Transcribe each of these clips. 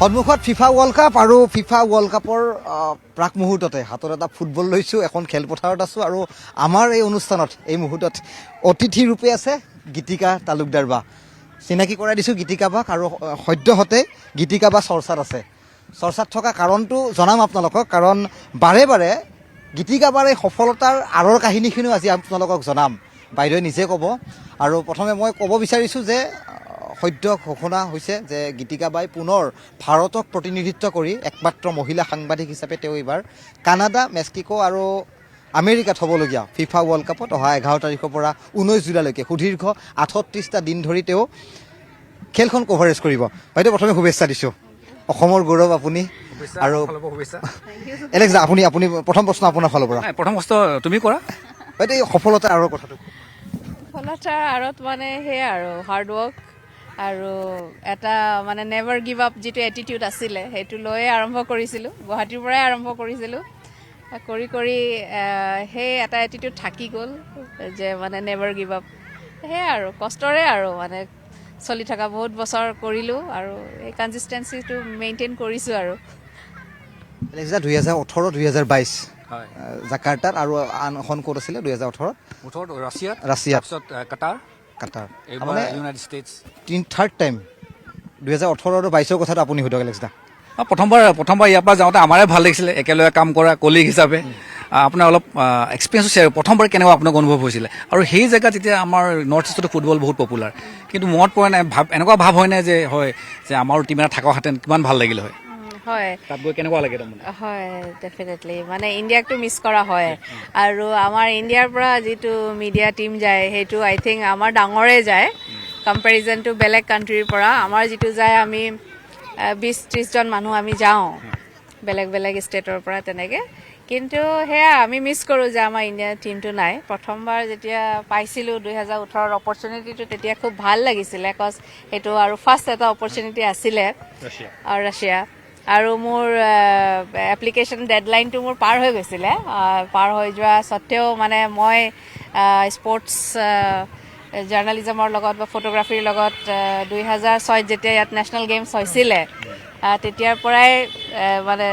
সন্মুখত FIFA World cup আৰু FIFA world কাপৰ প্ৰাক মুহূৰ্ততে হাতত এটা ফুটবল লৈছোঁ, এখন খেলপথাৰত আছোঁ আৰু আমাৰ এই অনুষ্ঠানত এই মুহূৰ্তত অতিথি ৰূপে আছে গীতিকা তালুকদাৰ বা। চিনাকি কৰাই দিছোঁ গীতিকা বাক, আৰু সদ্যহতে গীতিকা বা চৰ্চাত আছে। চৰ্চাত থকা কাৰণটো জনাম আপোনালোকক, কাৰণ বাৰে বাৰে গীতিকা বাৰ এই সফলতাৰ আঁৰৰ কাহিনীখিনিও আজি আপোনালোকক জনাম। বাইদেৱে নিজে ক'ব। আৰু প্ৰথমে মই ক'ব বিচাৰিছোঁ যে সদ্য ঘোষণা হৈছে যে গীতিকা বাই পুনৰ ভাৰতক প্ৰতিনিধিত্ব কৰি একমাত্ৰ মহিলা সাংবাদিক হিচাপে তেওঁ এইবাৰ কানাডা, মেক্সিকো আৰু আমেৰিকাত হ'বলগীয়া ফিফা ৱৰ্ল্ড কাপত অহা 11 তাৰিখৰ পৰা 19 জুলাইলৈকে সুদীৰ্ঘ 38টা দিন ধৰি তেওঁ খেলখন কভাৰেজ কৰিব। বাইদেউ প্ৰথমে শুভেচ্ছা দিছোঁ, অসমৰ গৌৰৱ আপুনি। আৰু এলেক্স দা, আপুনি প্ৰথম প্ৰশ্ন আপোনাৰ ফালৰ পৰা। প্ৰথম প্ৰশ্ন তুমি কৰা বাইদেউ, এই সফলতা আৰু কথাটো। সফলতাৰ আঁৰত মানে সেয়া আৰু হাৰ্ডৱৰ্ক আৰু এটা মানে নেভাৰ গিভ আপ যিটো এটিটিউড আছিলে সেইটো লৈয়ে আৰম্ভ কৰিছিলোঁ, গুৱাহাটীৰ পৰাই আৰম্ভ কৰিছিলোঁ। কৰি কৰি সেই এটা এটিটিউড থাকি গ'ল যে মানে নেভাৰ গিভ আপ। সেয়াই আৰু কষ্টৰে আৰু মানে চলি থকা বহুত বছৰ কৰিলোঁ আৰু এই কনচিষ্টেঞ্চিটো মেইনটেইন কৰিছোঁ আৰু। এলেক্স দা, 2018-2022 হয় জাকাৰ্টাত, আৰু আন এখন ক'ত আছিলে 2018? ৰাছিয়াত, ৰাছিয়াত, কাটাৰ, এইবাৰ মানে ইউনাইটেড ষ্টেটছ। থাৰ্ড টাইম 2018 আৰু 22ৰ কথাটো আপুনি সোধক এলেক্স দা। প্ৰথমবাৰ ইয়াৰ পৰা যাওঁতে আমাৰে ভাল লাগিছিলে, একেলগে কাম কৰা কলিগ হিচাপে। আপোনাৰ অলপ এক্সপিৰিয়েঞ্চো শ্বেয়াৰ, প্ৰথমবাৰ কেনেকুৱা আপোনাক অনুভৱ হৈছিলে? আৰু সেই জেগাত যেতিয়া আমাৰ নৰ্থ ইষ্টতো ফুটবল বহুত পপুলাৰ, কিন্তু মনত পৰা নাই এনেকুৱা ভাৱ হয় নাই যে আমাৰো টিম এটা থকাহেঁতেন কিমান ভাল লাগিল হয়? হয়, তাত গৈ কেনেকুৱা লাগে তাৰমানে? হয়, ডেফিনেটলি মানে ইণ্ডিয়াকটো মিছ কৰা হয়। আৰু আমাৰ ইণ্ডিয়াৰ পৰা যিটো মিডিয়া টিম যায় সেইটো আই থিংক আমাৰ ডাঙৰে যায় কম্পেৰিজনটো বেলেগ কাণ্ট্ৰিৰ পৰা। আমাৰ যিটো যায় আমি 20-30 জন মানুহ আমি যাওঁ বেলেগ বেলেগ ষ্টেটৰ পৰা তেনেকৈ। কিন্তু সেয়া আমি মিছ কৰোঁ যে আমাৰ ইণ্ডিয়াৰ টিমটো নাই। প্ৰথমবাৰ যেতিয়া পাইছিলোঁ 2018 অপৰচুনিটিটো, তেতিয়া খুব ভাল লাগিছিলে, বিকজ সেইটো আৰু ফাৰ্ষ্ট এটা অপৰচুনিটি আছিলে ৰাছিয়া। আৰু মোৰ এপ্লিকেশ্যন ডেডলাইনটো মোৰ পাৰ হৈ গৈছিলে। পাৰ হৈ যোৱা স্বত্তেও মানে মই স্পৰ্টছ জাৰ্ণালিজমৰ লগত বা ফটোগ্ৰাফীৰ লগত 2006 যেতিয়া ইয়াত নেশ্যনেল গেমছ হৈছিলে তেতিয়াৰ পৰাই মানে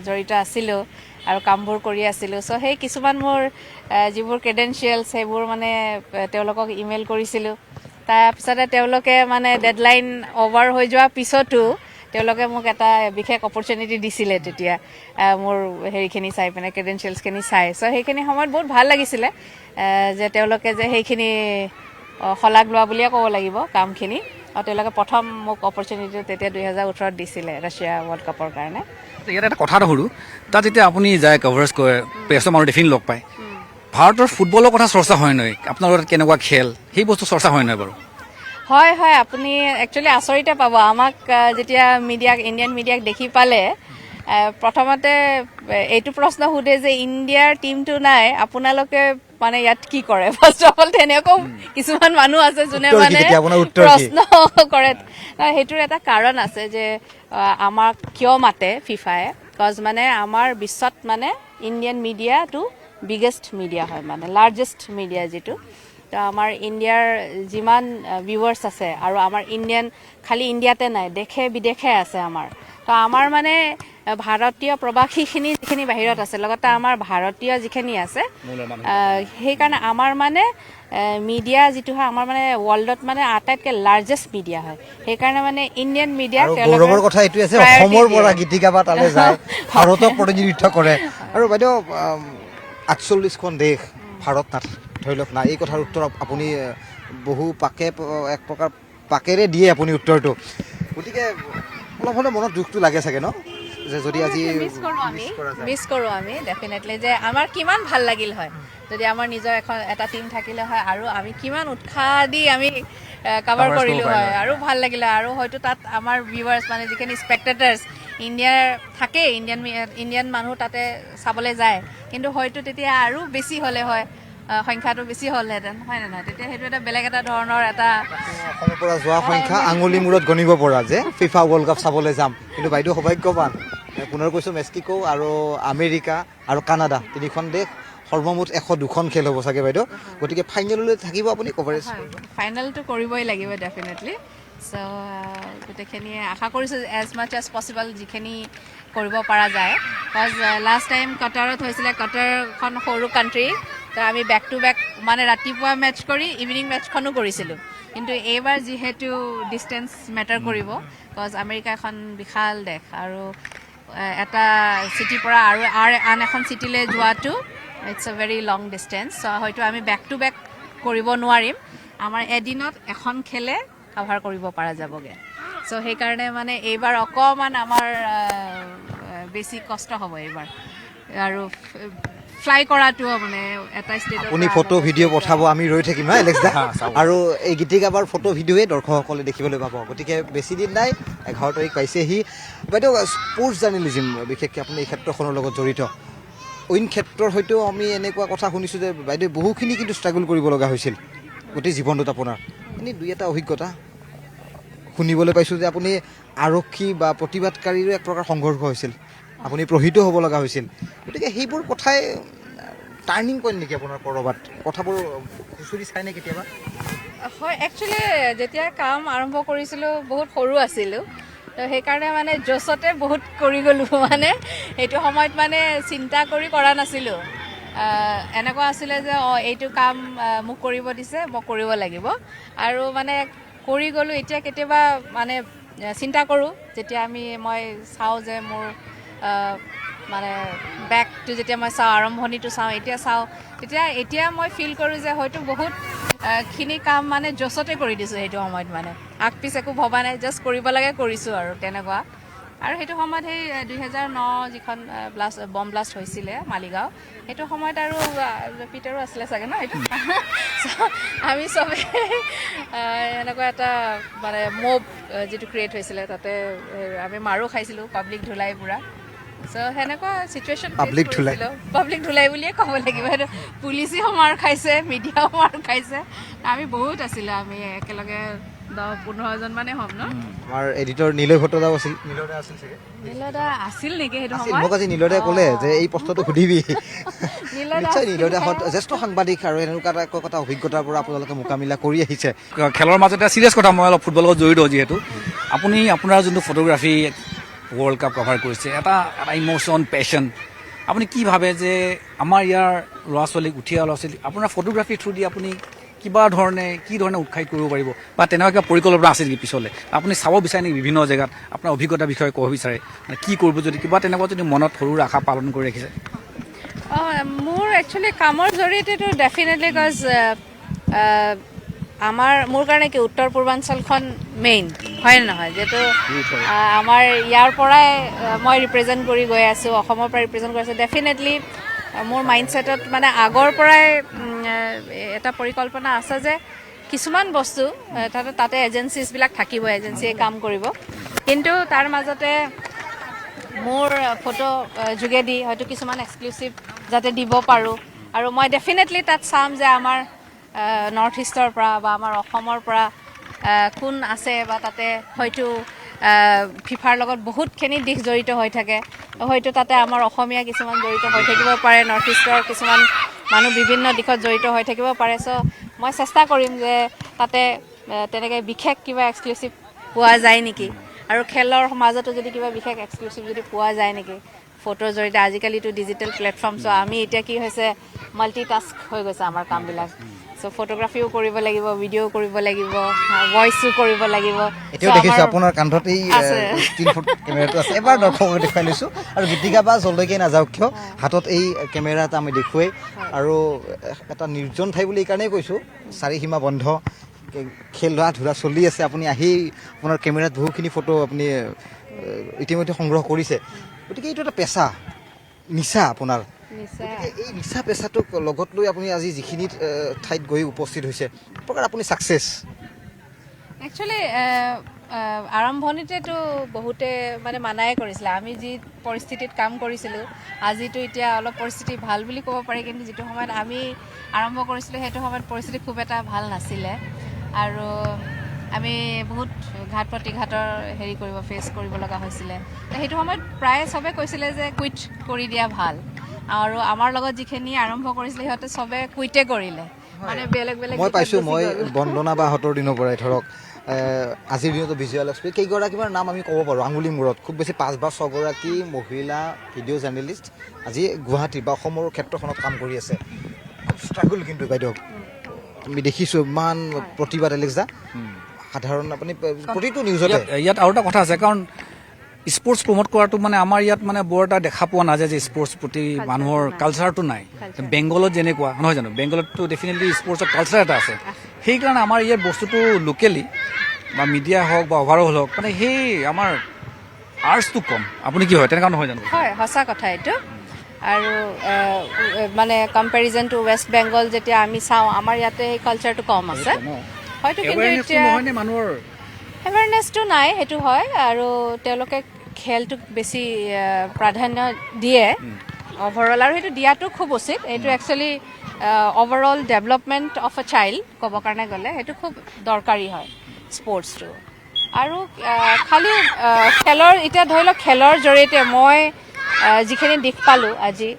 জড়িত আছিলোঁ আৰু কামবোৰ কৰি আছিলোঁ। চ' সেই কিছুমান মোৰ যিবোৰ ক্ৰেডেঞ্চিয়েলছ সেইবোৰ মানে তেওঁলোকক ইমেইল কৰিছিলোঁ। তাৰপিছতে তেওঁলোকে মানে ডেডলাইন অভাৰ হৈ যোৱাৰ পিছতো তেওঁলোকে মোক এটা বিশেষ অপৰচুনিটি দিছিলে তেতিয়া, মোৰ হেৰিখিনি চাই পিনে, ক্ৰেডেঞ্চিয়েলছখিনি চাই। চ' সেইখিনি সময়ত বহুত ভাল লাগিছিলে যে তেওঁলোকে যে সেইখিনি শলাগ লোৱা বুলিয়ে ক'ব লাগিব কামখিনি। আৰু তেওঁলোকে প্ৰথম মোক অপৰচুনিটিটো তেতিয়া 2018 দিছিলে ৰাছিয়া ৱৰ্ল্ড কাপৰ কাৰণে। ইয়াত এটা কথা সুধোঁ, তাত যেতিয়া আপুনি যায় কভাৰেজ কৰে, প্ৰেছৰ মানুহ ডেফিন লগ পায়, ভাৰতৰ ফুটবলৰ কথা চৰ্চা হয় নহয়? আপোনালোকৰ তাত কেনেকুৱা খেল, সেই বস্তু চৰ্চা হয় নহয় বাৰু? হয়, হয়, আপুনি একচুৱেলি আচৰিতে পাব। আমাক যেতিয়া ইণ্ডিয়ান মিডিয়াক দেখি পালে প্ৰথমতে এইটো প্ৰশ্ন সোধে যে ইণ্ডিয়াৰ টিমটো নাই, আপোনালোকে মানে ইয়াত কি কৰে? ফাৰ্ষ্ট অফ অল তেনেকুৱাও কিছুমান মানুহ আছে যোনে মানে প্ৰশ্ন কৰে। সেইটোৰ এটা কাৰণ আছে যে আমাক কিয় মাতে ফিফাই, বিকজ মানে আমাৰ বিশ্বত মানে ইণ্ডিয়ান মিডিয়াটো বিগেষ্ট মিডিয়া হয়, মানে লাৰ্জেষ্ট মিডিয়া যিটো। তো আমাৰ ইণ্ডিয়াৰ যিমান ভিউৱাৰ্ছ আছে, আৰু আমাৰ খালি ইণ্ডিয়াতে নাই, দেশে বিদেশে আছে আমাৰ। তো আমাৰ মানে ভাৰতীয় প্ৰবাসীখিনি যিখিনি বাহিৰত আছে, লগতে আমাৰ ভাৰতীয় যিখিনি আছে, সেইকাৰণে আমাৰ মানে মিডিয়া যিটো হয় আমাৰ মানে ৱৰ্ল্ডত মানে আটাইতকৈ লাৰ্জেষ্ট মিডিয়া হয়। সেইকাৰণে মানে ইণ্ডিয়ান মিডিয়া গৌৰৱৰ কথা এইটোৱে আছে, অসমৰ পৰা গীতিকা বা তালৈ যায়, ভাৰতক প্ৰতিনিধিত্ব কৰে। আৰু বাইদেউ 48খন দেশ ভাৰত ধৰি লওক নাই, এই কথাৰ উত্তৰ আপুনি বহু এক প্ৰকাৰ পাকেৰে দিয়ে আপুনি উত্তৰটো। গতিকে অলপ হ'লে মনত দুখটো লাগে চাগে ন, যে যদি আজি মিছ কৰোঁ আমি ডেফিনেটলি, যে আমাৰ কিমান ভাল লাগিল হয় যদি আমাৰ নিজৰ এটা টিম থাকিলে হয়, আৰু আমি কিমান উৎসাহ দি আমি কাভাৰ কৰিলোঁ হয়, আৰু ভাল লাগিলে। আৰু হয়তো তাত আমাৰ ভিউৱাৰ্ছ মানে যিখিনি স্পেক্টেটাৰ্ছ ইণ্ডিয়াৰ থাকেই, ইণ্ডিয়ান মানুহ তাতে চাবলৈ যায়, কিন্তু হয়তো তেতিয়া আৰু বেছি হ'লে হয়, সংখ্যাটো বেছি হ'লহেঁতেন, হয় নে নহয়? তেতিয়া সেইটো এটা বেলেগ এটা ধৰণৰ এটা অসমৰ পৰা যোৱা সংখ্যা আঙুলি মূৰত গণিব পৰা যে ফিফা ৱৰ্ল্ড কাপ চাবলৈ যাম। কিন্তু বাইদেউ সৌভাগ্যৱান, পুনৰ কৈছোঁ, মেক্সিকো আৰু আমেৰিকা আৰু কানাডা, 3খন দেশ, সৰ্বমুঠ 102খন খেল হ'ব চাগে বাইদেউ। গতিকে ফাইনেললৈ থাকিব আপুনি কভাৰেজ? ফাইনেলটো কৰিবই লাগিব ডেফিনেটলি। চ' গোটেইখিনিয়ে আশা কৰিছোঁ এজ মাছ এজ পচিবল যিখিনি কৰিব পৰা যায় বিকজ লাষ্ট টাইম কাটাৰত হৈছিলে কাটাৰখন সৰু কাণ্ট্ৰি তো আমি বেক টু বেক মানে ৰাতিপুৱা মেটচ কৰি ইভিনিং মেটচখনো কৰিছিলোঁ কিন্তু এইবাৰ যিহেতু ডিষ্টেঞ্চ মেটাৰ কৰিব বিকজ আমেৰিকা এখন বিশাল দেশ আৰু এটা চিটিৰ পৰা আৰু আন এখন চিটিলৈ যোৱাটো it's a very long distance so' হয়তো আমি বেক টু বেক কৰিব নোৱাৰিম আমাৰ এদিনত এখন খেলে কাভাৰ কৰিব পৰা যাবগৈ চ' সেইকাৰণে মানে এইবাৰ অকণমান আমাৰ বেছি কষ্ট হ'ব এইবাৰ আৰু ফ্লাই কৰাটো মানে এটা ষ্টেটৰ আপুনি ফটো ভিডিঅ' পঠাব আমি ৰৈ থাকিম নহয় এলেক্স দা আৰু এই গীতিকাবাৰ ফটো ভিডিঅ'ই দৰ্শকসকলে দেখিবলৈ পাব গতিকে বেছি দিন নাই 11 তাৰিখ পাইছেহি বাইদেউ স্পৰ্টছ জাৰ্নেলিজিম বিশেষকৈ আপুনি এই ক্ষেত্ৰখনৰ লগত জড়িত অইন ক্ষেত্ৰৰ হয়তো আমি এনেকুৱা কথা শুনিছোঁ যে বাইদেউ বহুখিনি কিন্তু ষ্ট্ৰাগল কৰিব লগা হৈছিল গোটেই জীৱনটোত আপোনাৰ এনেই দুই এটা অভিজ্ঞতা শুনিবলৈ পাইছোঁ যে আপুনি আৰক্ষী বা প্ৰতিবাদকাৰীৰো এক প্ৰকাৰ সংঘৰ্ষ হৈছিল আপুনি প্ৰহিত হ'ব লগা হৈছিল গতিকে সেইবোৰ কথাই টাৰ্ণিং পইণ্ট নেকি আপোনাৰ ক'ৰবাত কথাবোৰ খুচৰি চাইনে কেতিয়াবা হয় একচুৱেলি যেতিয়া কাম আৰম্ভ কৰিছিলোঁ বহুত সৰু আছিলোঁ তো সেইকাৰণে মানে জছতে বহুত কৰি গ'লোঁ মানে সেইটো সময়ত মানে চিন্তা কৰি কৰা নাছিলোঁ এনেকুৱা আছিলে যে এইটো কাম মোক কৰিব দিছে মই কৰিব লাগিব আৰু মানে কৰি গ'লোঁ এতিয়া কেতিয়াবা মানে চিন্তা কৰোঁ যেতিয়া মই চাওঁ যে মোৰ মানে বেকটো যেতিয়া মই চাওঁ আৰম্ভণিটো চাওঁ এতিয়া মই ফিল কৰোঁ যে হয়তো বহুতখিনি কাম মানে জছতে কৰি দিছোঁ সেইটো সময়ত মানে আগ পিছ একো ভবা নাই জাষ্ট কৰিব লাগে কৰিছোঁ আৰু তেনেকুৱা আৰু সেইটো সময়ত সেই 2009 যিখন বম ব্লাষ্ট হৈছিলে মালিগাঁও সেইটো সময়ত আৰু পিটাৰো আছিলে চাগে ন সেইটো আমি চবে এনেকুৱা এটা মানে মব যিটো ক্ৰিয়েট হৈছিলে তাতে আমি মাৰো খাইছিলোঁ পাব্লিক ধুলাই পুৰা চ' সেনেকুৱা চিটুৱেশ্যন পাব্লিক ধুলাই বুলিয়ে ক'ব লাগিব সেইটো পুলিচেও মাৰ খাইছে মিডিয়াও মাৰ খাইছে আমি বহুত আছিলোঁ আমি একেলগে 10-15 জন মানে হ'ম ন আমাৰ এডিটৰ নীলয় ভট্টদাও আছিল নীলদা আছিল নেকি সেইটো মোক সময়ত আজি নীলয়দাই ক'লে যে এই প্ৰশ্নটো সুধিবি নিশ্চয় নীলয়দাহঁত জ্যেষ্ঠ সাংবাদিক আৰু এনেকুৱা এটা অভিজ্ঞতাৰ পৰা আপোনালোকে মোকাবিলা কৰি আহিছে খেলৰ মাজতে চিৰিয়াছ কথা মই অলপ ফুটবলৰ লগত জড়িত যিহেতু আপুনি আপোনাৰ যোনটো ফটোগ্ৰাফী ৱৰ্ল্ড কাপ কভাৰ কৰিছে এটা ইম'শ্যন পেশ্যন আপুনি কি ভাবে যে আমাৰ ইয়াৰ ল'ৰা ছোৱালীক উঠি অহা ল'ৰা ছোৱালীক আপোনাৰ ফটোগ্ৰাফীৰ থ্ৰু দি আপুনি কি ধৰণে উৎসাহিত কৰিব পাৰিব বা তেনেকুৱা কিবা পৰিকল্পনা আছে নেকি পিছলৈ আপুনি চাব বিচাৰে নেকি বিভিন্ন জেগাত আপোনাৰ অভিজ্ঞতাৰ বিষয়ে ক'ব বিচাৰে মানে কি কৰিব যদি কিবা তেনেকুৱা যদি মনত সৰু আশা পালন কৰি ৰাখিছে মোৰ একচুৱেলি কামৰ জৰিয়তেতো ডেফিনেটলি বিকজ মোৰ কাৰণে কি উত্তৰ পূৰ্বাঞ্চলখন মেইন হয় নে নহয় যিহেতু আমাৰ ইয়াৰ পৰাই মই ৰিপ্ৰেজেণ্ট কৰি গৈ আছোঁ অসমৰ পৰা ৰিপ্ৰেজেণ্ট কৰি আছোঁ ডেফিনেটলি মোৰ মাইণ্ডছেটত মানে আগৰ পৰাই এটা পৰিকল্পনা আছে যে কিছুমান বস্তু তাতে এজেঞ্চিছবিলাক থাকিব এজেঞ্চিয়ে কাম কৰিব কিন্তু তাৰ মাজতে মোৰ ফটো যোগেদি হয়তো কিছুমান এক্সক্লুচিভ যাতে দিব পাৰোঁ আৰু মই ডেফিনেটলি তাত চাম যে আমাৰ নৰ্থ ইষ্টৰ পৰা বা আমাৰ অসমৰ পৰা কোন আছে বা তাতে হয়তো ফিফাৰ লগত বহুতখিনি দিশ জড়িত হৈ থাকে হয়তো তাতে আমাৰ অসমীয়া কিছুমান জড়িত হৈ থাকিব পাৰে নৰ্থ ইষ্টৰ কিছুমান মানুহ বিভিন্ন দিশত জড়িত হৈ থাকিব পাৰে চ' মই চেষ্টা কৰিম যে তাতে তেনেকৈ বিশেষ কিবা এক্সক্লুচিভ পোৱা যায় নেকি আৰু খেলৰ মাজতো যদি কিবা বিশেষ এক্সক্লুচিভ যদি পোৱা যায় নেকি ফটোৰ জৰিয়তে আজিকালিতো ডিজিটেল প্লেটফৰ্ম চ' আমি এতিয়া কি হৈছে মাল্টিটাস্ক হৈ গৈছে আমাৰ কামবিলাক চ' ফটোগ্ৰাফিও কৰিব লাগিব ভিডিঅ'ও কৰিব লাগিব ভইচো কৰিব লাগিব এতিয়াও দেখিছোঁ আপোনাৰ কান্ধত এই ষ্টিল কেমেৰাটো আছে এবাৰ দৰ্শকক দেখুৱাই লৈছোঁ আৰু গীতিকা বা যলৈকে নাযাওক কিয় হাতত এই কেমেৰা এটা আমি দেখুৱাই আৰু এটা নিৰ্জন ঠাই বুলি এইকাৰণেই কৈছোঁ চাৰিসীমা বন্ধ খেলা ধূলা চলি আছে আপুনি আহি আপোনাৰ কেমেৰাত বহুখিনি ফটো আপুনি ইতিমধ্যে সংগ্ৰহ কৰিছে গতিকে এইটো এটা পেচা নিচা আপোনাৰ এই নিচা পেচাটোক লগত লৈ আপুনি আজি যিখিনি ঠাইত গৈ উপস্থিত হৈছে প্ৰকাৰ আপুনি ছাকচেছ একচুৱেলি আৰম্ভণিতেতো বহুতে মানে মানাই কৰিছিলে আমি যি পৰিস্থিতিত কাম কৰিছিলোঁ আজিতো এতিয়া অলপ পৰিস্থিতি ভাল বুলি ক'ব পাৰি কিন্তু যিটো সময়ত আমি আৰম্ভ কৰিছিলোঁ সেইটো সময়ত পৰিস্থিতি খুব এটা ভাল নাছিলে আৰু আমি বহুত ঘাট প্ৰতিঘাতৰ ফেচ কৰিব লগা হৈছিলে সেইটো সময়ত প্ৰায় চবে কৈছিলে যে কুইট কৰি দিয়া ভাল আৰু আমাৰ লগত যিখিনি আৰম্ভ কৰিছিলে সিহঁতে চবে কুইটে কৰিলে মানে বেলেগ মই পাইছোঁ মই বন্দনা বাহঁতৰ দিনৰ পৰাই ধৰক আজিৰ দিনতো ভিজুৱেল এক্সপাৰ্ট কেইগৰাকীমান নাম আমি ক'ব পাৰোঁ আঙুলি মূৰত খুব বেছি 5 বা 6গৰাকী মহিলা ভিডিঅ' জাৰ্নেলিষ্ট আজি গুৱাহাটী বা অসমৰ ক্ষেত্ৰখনত কাম কৰি আছে ষ্ট্ৰাগল কিন্তু বাইদেউ আমি দেখিছোঁ ইমান প্ৰতিবাদ এলেক্সা সাধাৰণ আপুনি প্ৰতিটো নিউজতে ইয়াত আৰু এটা কথা আছে কাৰণ স্পৰ্টছ প্ৰমোট কৰাটো মানে আমাৰ ইয়াত মানে বৰ এটা দেখা পোৱা নাযায় যে স্পৰ্টছ প্ৰতি মানুহৰ কালচাৰটো নাই বেংগলত যেনেকুৱা নহয় জানো বেংগলততো ডেফিনেটলি স্পৰ্টছৰ কালচাৰ এটা আছে সেইকাৰণে আমাৰ ইয়াত বস্তুটো লোকেলি বা মিডিয়া হওক বা অভাৰঅল হওক মানে সেই আমাৰ আৰ্টছটো কম আপুনি কি হয় তেনেকুৱা নহয় জানো হয় সঁচা কথা এইটো আৰু মানে কম্পেৰিজন টু ৱেষ্ট বেংগল যেতিয়া আমি চাওঁ আমাৰ ইয়াতে সেই কালচাৰটো কম আছে হয়তো কিন্তু এতিয়া মানুহৰ এৱাৰনেছটো নাই সেইটো হয় আৰু তেওঁলোকে খেলটোক বেছি প্ৰাধান্য দিয়ে অভাৰঅল আৰু সেইটো দিয়াটো খুব উচিত এইটো actually overall development of a child ক'ব কাৰণে গ'লে সেইটো খুব দৰকাৰী হয় স্পৰ্টছটো আৰু খালি খেলৰ এতিয়া ধৰি লওক খেলৰ জৰিয়তে মই যিখিনি দিশ পালোঁ আজি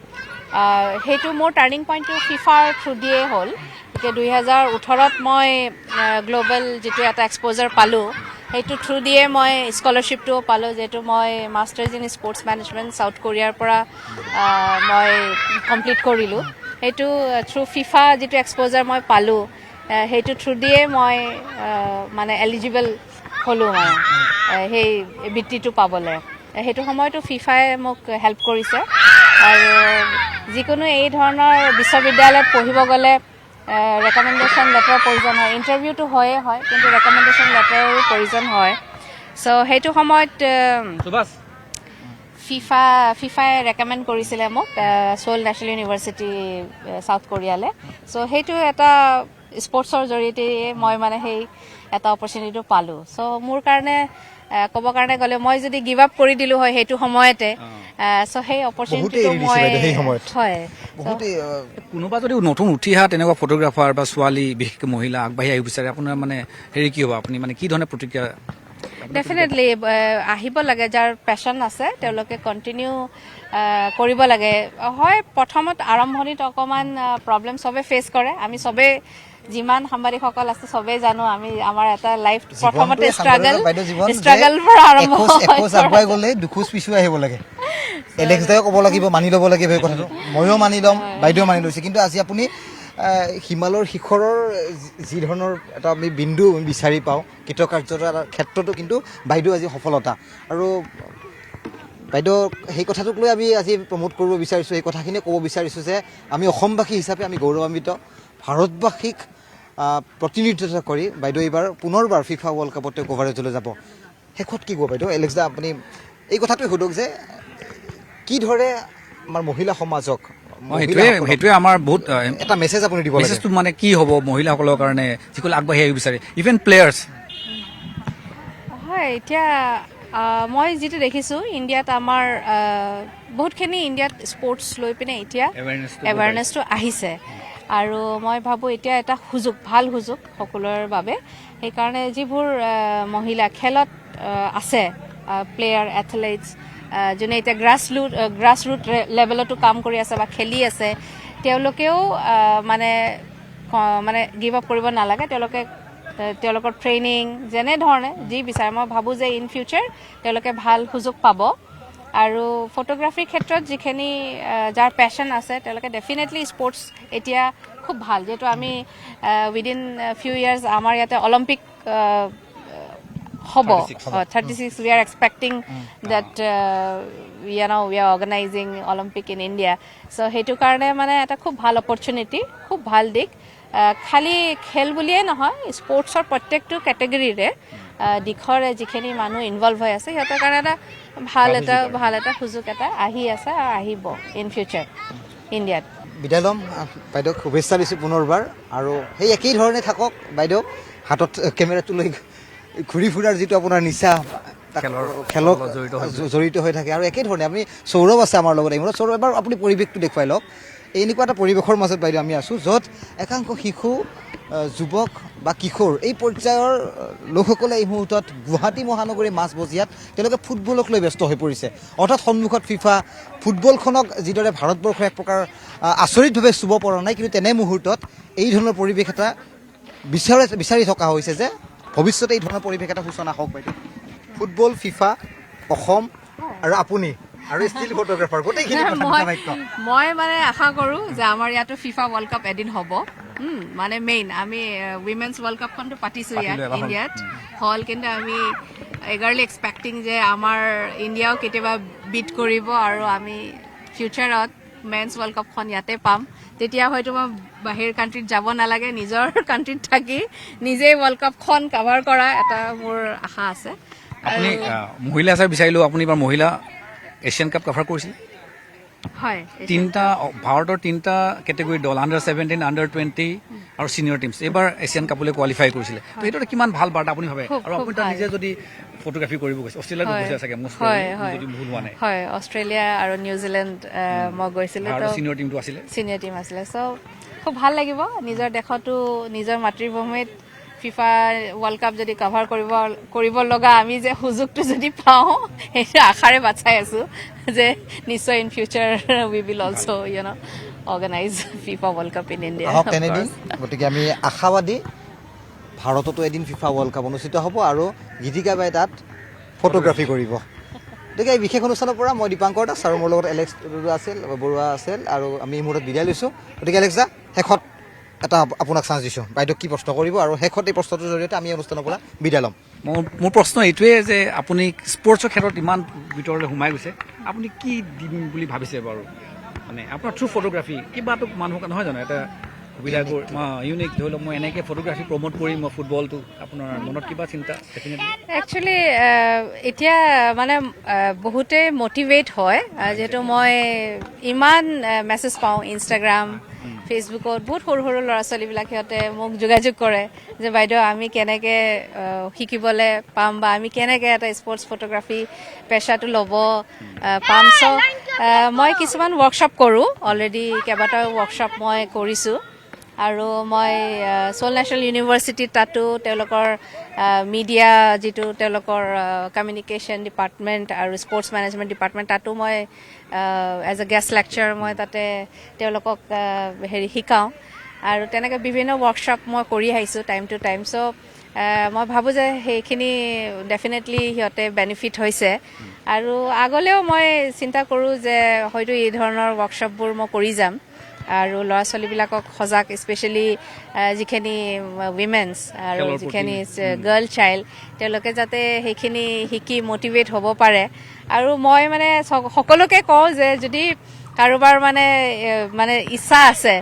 সেইটো মোৰ টাৰ্ণিং পইণ্টটো ফিফাৰ থ্ৰু দিয়ে হ'ল গতিকে 2018ত মই গ্ল'বেল যিটো এটা এক্সপ'জাৰ পালোঁ সেইটো থ্ৰু দিয়ে মই স্কলাৰশ্বিপটোও পালোঁ যিহেতু মই masters in sports management south কোৰিয়াৰ পৰা মই কমপ্লিট কৰিলোঁ সেইটো থ্ৰু ফিফা যিটো এক্সপ'জাৰ মই পালোঁ সেইটো থ্ৰু দিয়ে মই মানে এলিজিবল হ'লোঁ মানে সেই বৃত্তিটো পাবলৈ সেইটো সময়তো ফিফাই মোক হেল্প কৰিছে আৰু যিকোনো এই ধৰণৰ বিশ্ববিদ্যালয়ত পঢ়িব গ'লে ৰেকমেণ্ডেশ্যন লেটাৰৰ প্ৰয়োজন হয় ইণ্টাৰভিউটো হয়ে হয় কিন্তু ৰেকমেণ্ডেশ্যন লেটাৰৰো প্ৰয়োজন হয় চ' সেইটো সময়ত ফিফাই ৰেকমেণ্ড কৰিছিলে মোক ছ'ল নেশ্যনেল ইউনিভাৰ্চিটি চাউথ কোৰিয়ালৈ চ' সেইটো এটা স্পৰ্টছৰ জৰিয়তে মই মানে সেই এটা অপৰচুনিটিটো পালোঁ চ' মোৰ কাৰণে ক'ব কাৰণে গ'লে মই যদি গিভ আপ কৰি দিলোঁ হয় সেইটো সময়তে চ' সেই অপৰচুনিটিটো মই হয় কোনোবা যদি নতুন উঠি অহা তেনেকুৱা ফটোগ্ৰাফাৰ বা ছোৱালী বিশেষকৈ মহিলা আগবাঢ়ি আহিব বিচাৰে আপোনাৰ মানে হেৰি কি হ'ব আপুনি মানে কি ধৰণে প্ৰতিক্ৰিয়া ডেফিনেটলি আহিব লাগে যাৰ পেশ্যন আছে তেওঁলোকে কণ্টিনিউ কৰিব লাগে হয় প্ৰথমত আৰম্ভণিত অকণমান প্ৰব্লেম চবে ফেচ কৰে আমি চবেই যিমান সাংবাদিকসকল আছে চবেই জানো আমি আমাৰ এটা লাইফ প্ৰথমতে ষ্ট্ৰাগল পৰা আৰম্ভ আগুৱাই গ'লে দুখোজ পিছুৱাই আহিব লাগে এলেক্সাই ক'ব লাগিব মানি ল'ব লাগিব সেই কথাটো ময়ো মানি ল'ম বাইদেউ মানি লৈছে কিন্তু আজি আপুনি হিমালয়ৰ শিখৰৰ যি ধৰণৰ এটা আমি বিন্দু বিচাৰি পাওঁ কৃতকাৰ্যতাৰ ক্ষেত্ৰতো কিন্তু বাইদেউ আজি সফলতা আৰু বাইদেউ সেই কথাটোক লৈ আমি আজি প্ৰমোট কৰিব বিচাৰিছোঁ এই কথাখিনি ক'ব বিচাৰিছোঁ যে আমি অসমবাসী হিচাপে আমি গৌৰৱান্বিত ভাৰতবাসীক প্ৰতিনিধিত্ব কৰি বাইদেউ এইবাৰ পুনৰবাৰ ফিফা ৱৰ্ল্ড কাপত তেওঁ কভাৰেজলৈ যাব শেষত কি ক'ব বাইদেউ এলেক্সা আপুনি এই কথাটোৱে সোধক যে কি ধৰে আমাৰ মহিলা সমাজক সেইটোৱে আমাৰ বহুত এটা মেছেজ আপুনি দিব মেছেজটো মানে কি হ'ব মহিলাসকলৰ কাৰণে যিসকলে আগবাঢ়ি আহিব বিচাৰে ইভেন প্লেয়াৰ্ছ হয় এতিয়া মই যিটো দেখিছোঁ ইণ্ডিয়াত আমাৰ বহুতখিনি ইণ্ডিয়াত স্পৰ্টছ লৈ পিনে এতিয়া এৱাৰনেছটো আহিছে আৰু মই ভাবোঁ এতিয়া এটা সুযোগ ভাল সুযোগ সকলোৰে বাবে সেইকাৰণে যিবোৰ মহিলা খেলত আছে প্লেয়াৰ এথলেটছ যোনে এতিয়া গ্ৰাছ ৰুট লেভেলতো কাম কৰি আছে বা খেলি আছে তেওঁলোকেও মানে গিভ আপ কৰিব নালাগে তেওঁলোকৰ ট্ৰেইনিং যেনেধৰণে যি বিচাৰে মই ভাবোঁ যে ইন ফিউচাৰ তেওঁলোকে ভাল সুযোগ পাব আৰু ফটোগ্ৰাফীৰ ক্ষেত্ৰত যিখিনি যাৰ পেশ্যন আছে তেওঁলোকে ডেফিনেটলি স্পৰ্টছ এতিয়া খুব ভাল যিহেতু আমি উইদিন ফিউ ইয়াৰ্ছ আমাৰ ইয়াতে অলিম্পিক হ'ব 36 we are expecting that we are organizing Olympic in India so সেইটো কাৰণে মানে এটা খুব ভাল অপৰচুনিটি খুব ভাল দিশ খালি খেল বুলিয়ে নহয় স্পৰ্টছৰ প্ৰত্যেকটো কেটেগৰীৰে দিশৰে যিখিনি মানুহ ইনভলভ হৈ আছে সিহঁতৰ কাৰণে এটা ভাল এটা সুযোগ এটা আহি আছে আৰু আহিব ইন ফিউচাৰ ইণ্ডিয়াত বিদায় ল'ম বাইদেউক শুভেচ্ছা দিছোঁ পুনৰবাৰ আৰু সেই একেই ধৰণে থাকক বাইদেউ হাতত কেমেৰাটো লৈ ঘূৰি ফুৰাৰ যিটো আপোনাৰ নিচা খেলত জড়িত হৈ থাকে আৰু একেধৰণে আমি সৌৰভ আছে আমাৰ লগত আহিব সৌৰভ এবাৰ আপুনি পৰিৱেশটো দেখুৱাই লওক এনেকুৱা এটা পৰিৱেশৰ মাজত বাইদেউ আমি আছোঁ য'ত একাংশ শিশু যুৱক বা কিশোৰ এই পৰ্যায়ৰ লোকসকলে এই মুহূৰ্তত গুৱাহাটী মহানগৰীৰ মাজমজিয়াত তেওঁলোকে ফুটবলক লৈ ব্যস্ত হৈ পৰিছে অৰ্থাৎ সন্মুখত ফিফা ফুটবলখনক যিদৰে ভাৰতবৰ্ষৰ এক প্ৰকাৰ আচৰিতভাৱে চুব পৰা নাই কিন্তু তেনে মুহূৰ্তত এই ধৰণৰ পৰিৱেশ এটা বিচাৰি থকা হৈছে যে ভৱিষ্যতে এই ধৰণৰ পৰিৱেশ এটা সূচনা হওক বাইদেউ ফুটবল ফিফা অসম আৰু আপুনি আৰু ষ্টিল ফটোগ্ৰাফাৰ গোটেইখিনি মই মানে আশা কৰোঁ যে আমাৰ ইয়াতো ফিফা ৱৰ্ল্ড কাপ এদিন হ'ব মানে মেইন আমি উইমেন্স ৱৰ্ল্ড কাপখনটো পাতিছোঁ ইয়াত ইণ্ডিয়াত হ'ল কিন্তু আমি এগাৰলি এক্সপেক্টিং যে আমাৰ ইণ্ডিয়াও কেতিয়াবা বিট কৰিব আৰু আমি ফিউচাৰত মেন্স ৱৰ্ল্ড কাপখন ইয়াতে পাম তেতিয়া হয়তো মই বাহিৰ কাণ্ট্ৰিত যাব নালাগে নিজৰ কাণ্ট্ৰিত থাকি নিজেই ৱৰ্ল্ড কাপখন কাভাৰ কৰা এটা মোৰ আশা আছে আপুনি মহিলা হিচাপে বিচাৰিলেও আপুনি এবাৰ মহিলা এছিয়ান কাপ কভাৰ কৰিছিলে হয় ভাৰতৰ 3টা কেটেগৰী দল under-17 under-20 আৰু চিনিয়ৰ টিমছ এইবাৰ এছিয়ান কাপলৈ কোৱালিফাই কৰিছিলে তো এইটো কিমান ভাল বাৰ্তা আপুনি ভাবে আৰু আপুনি তাত নিজে যদি ফটোগ্ৰাফি কৰিব গৈছে অষ্ট্ৰেলিয়াত গৈছে চাগে যদি ভুল হোৱা নাই হয় অষ্ট্ৰেলিয়া আৰু নিউজিলেণ্ড মই গৈছিলোঁ তো চিনিয়ৰ টিমটো আছিলে চিনিয়ৰ টিম আছিলে চ' খুব ভাল লাগিব নিজৰ দেশতো নিজৰ মাতৃভূমিত ফিফা ৱৰ্ল্ড কাপ যদি কভাৰ কৰিব লগা আমি যে সুযোগটো যদি পাওঁ সেইটো আশাৰে বাচাই আছোঁ যে নিশ্চয় in future we will also' organise FIFA World Cup in India তেনেদিন গতিকে আমি আশাবাদী ভাৰততো এদিন ফিফা ৱৰ্ল্ড কাপ অনুষ্ঠিত হ'ব আৰু গীতিকা বাই তাত ফটোগ্ৰাফি কৰিব গতিকে এই বিশেষ অনুষ্ঠানৰ পৰা মই দীপাংকৰ দাস আৰু মোৰ লগত এলেক্স বৰুৱা আছিল আৰু আমি এই মুহূৰ্তত বিদায় লৈছোঁ গতিকে এলেক্স দা শেষত এটা আপোনাক চান্স দিছোঁ বাইদেউ কি প্ৰশ্ন কৰিব আৰু শেষত এই প্ৰশ্নটোৰ জৰিয়তে আমি অনুষ্ঠানৰ পৰা বিদায় ল'ম মোৰ প্ৰশ্ন এইটোৱে যে আপুনি স্পৰ্টছৰ ক্ষেত্ৰত ইমান ভিতৰলৈ সোমাই গৈছে আপুনি কি দিম বুলি ভাবিছে বাৰু মানে আপোনাৰ থ্ৰু ফটোগ্ৰাফী কিবাটো মানুহক নহয় জানো এটা সুবিধা ইউনিক ধৰি লওক মই এনেকৈ ফটোগ্ৰাফী প্ৰমোট কৰিম মই ফুটবলটো আপোনাৰ মনত কিবা চিন্তা একচুৱেলি এতিয়া মানে বহুতে মটিভেট হয় যিহেতু মই ইমান মেছেজ পাওঁ ইনষ্টাগ্ৰাম ফেচবুকত বহুত সৰু সৰু ল'ৰা ছোৱালীবিলাক সিহঁতে মোক যোগাযোগ কৰে যে বাইদেউ আমি কেনেকৈ শিকিবলৈ পাম বা আমি কেনেকৈ এটা স্পৰ্টছ ফটোগ্ৰাফী পেচাটো ল'ব পাম চ' মই কিছুমান ৱৰ্কশ্বপ কৰোঁ অলৰেডি কেইবাটাও ৱৰ্কশ্বপ মই কৰিছোঁ আৰু মই ছ'ল নেশ্যনেল ইউনিভাৰ্চিটিত তাতো তেওঁলোকৰ মিডিয়া যিটো তেওঁলোকৰ কমিউনিকেশ্যন ডিপাৰ্টমেণ্ট আৰু স্পৰ্টছ মেনেজমেণ্ট ডিপাৰ্টমেণ্ট তাতো মই এজ এ গেষ্ট লেকচাৰ মই তাতে তেওঁলোকক শিকাওঁ আৰু তেনেকৈ বিভিন্ন ৱৰ্কশ্বপ মই কৰি আহিছোঁ টাইম টু টাইম চ' মই ভাবোঁ যে সেইখিনি ডেফিনেটলি সিহঁতে বেনিফিট হৈছে আৰু আগলৈও মই চিন্তা কৰোঁ যে হয়তো এই ধৰণৰ ৱৰ্কশ্বপবোৰ মই কৰি যাম আৰু ল'ৰা ছোৱালীবিলাকক সজাগ স্পেচিয়েলি যিখিনি উইমেন্স আৰু যিখিনি গাৰ্ল চাইল্ড তেওঁলোকে যাতে সেইখিনি শিকি মটিভেট হ'ব পাৰে আৰু মই মানে সকলোকে কওঁ যে যদি কাৰোবাৰ মানে ইচ্ছা আছে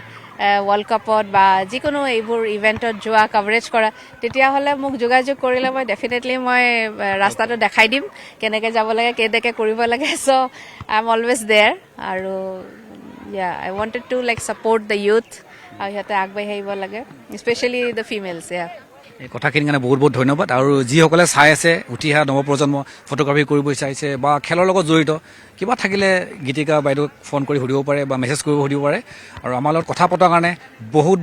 ৱৰ্ল্ড কাপত বা যিকোনো এইবোৰ ইভেণ্টত যোৱা কভাৰেজ কৰা তেতিয়াহ'লে মোক যোগাযোগ কৰিলে মই ডেফিনেটলি মই ৰাস্তাটো দেখাই দিম কেনেকৈ যাব লাগে কেনেকৈ কৰিব লাগে চ' আই এম অলৱেজ দেয়াৰ আৰু I wanted to support the youth আৰু সিহঁতে আগবাঢ়ি আহিব লাগে স্পেচিয়েলি দ্য ফিমেলছ এই কথাখিনিৰ কাৰণে বহুত বহুত ধন্যবাদ আৰু যিসকলে চাই আছে উঠি অহা নৱপ্ৰজন্ম ফটোগ্ৰাফী কৰিব বিচাৰিছে বা খেলৰ লগত জড়িত কিবা থাকিলে গীতিকা বাইদেউক ফোন কৰি সুধিব পাৰে বা মেছেজ কৰিব সুধিব পাৰে আৰু আমাৰ লগত কথা পতাৰ কাৰণে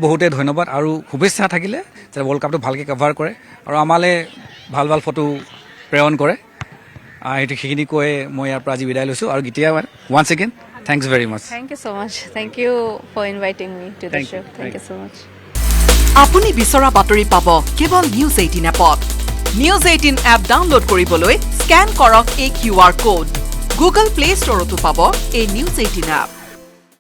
বহুতে ধন্যবাদ আৰু শুভেচ্ছা থাকিলে যে ৱৰ্ল্ড কাপটো ভালকৈ কভাৰ কৰে আৰু আমালৈ ভাল ভাল ফটো প্ৰেৰণ কৰে সেইখিনি কৈ মই ইয়াৰ পৰা আজি বিদায় লৈছোঁ আৰু Geetika once again Thanks very much. Thank you so much. Thank you for inviting me to the show. Thank you so much. আপুনি বিচৰা বাতৰি পাব কেৱল নিউজ 18 এপত নিউজ 18 এপ ডাউনলোড কৰিবলৈ স্কেন কৰক এই QR কোড গুগল প্লে ষ্টৰতো পাব এই নিউজ 18 এপ